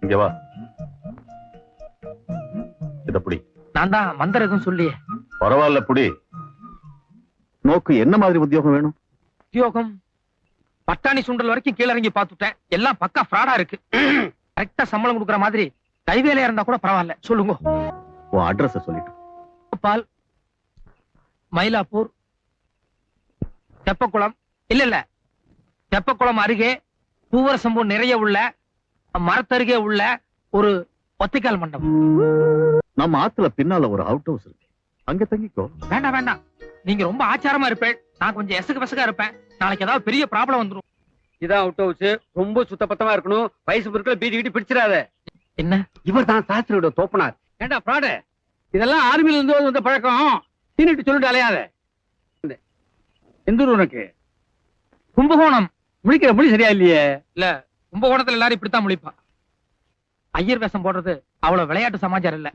இங்க வா. இத புடி. நான் தான் மந்திரம் எதுவும் சொல்லியே. பரவாயில்ல புடி. நோக்கு என்ன மாதிரி உத்தியோகம் வேணும்? உத்தியோகம் பட்டாணி சுண்டல் வரைக்கும் கீழ இறங்கி பாத்துட்டேன். எல்லாம் பக்கா ஃப்ராடா இருக்கு. கரெக்டா சம்பளம் கொடுக்குற மாதிரி கைவேலையா இருந்தா கூட பரவாயில்ல, சொல்லுங்க. உன் அட்ரஸ் சொல்லிட்டு. பால், மயிலாப்பூர், தெப்பக்குளம். இல்ல தெப்பக்குளம் அருகே பூவரசம்பூ நிறைய உள்ள மரத்தருகே உள்ள ஒரு ஒத்திக்கால் மண்டபம். நம்ம ஆத்துல பின்னால ஒரு அவுட் ஹவுஸ் இருக்கு, அங்க தங்கிக்கோ. வேண்டாம் வேண்டாம், நீங்க ரொம்ப ஆச்சாரமா இருப்பேன், நான் கொஞ்சம் எசகு பசகா இருப்பேன். நாளைக்கு ஏதாவது பெரிய ப்ராப்ளம் வந்துடும். இதான் அவுட் ஹவுஸ். ரொம்ப சுத்தபத்தமா இருக்கணும். வயசு பொருட்களை பீடி கீட்டி பிடிச்சிடாத. என்ன? இவர் தான் சாஸ்திரியோட தோப்பனார். ஏண்டா பிராடு, இதெல்லாம் ஆர்மியில இருந்து வந்த பழக்கம். தீனிட்டு சொல்லிட்டு அலையாத. எந்த ஊர் உனக்கு? கும்பகோணம். முழிக்கிற மொழி சரியா இல்லையே. இல்ல, கும்பகோணத்துல எல்லாரும் இப்படித்தான் முழிப்பா. ஐயர் வேஷம் போடுறது அவ்வளவு விளையாட்டு சமாச்சாரம் இல்ல.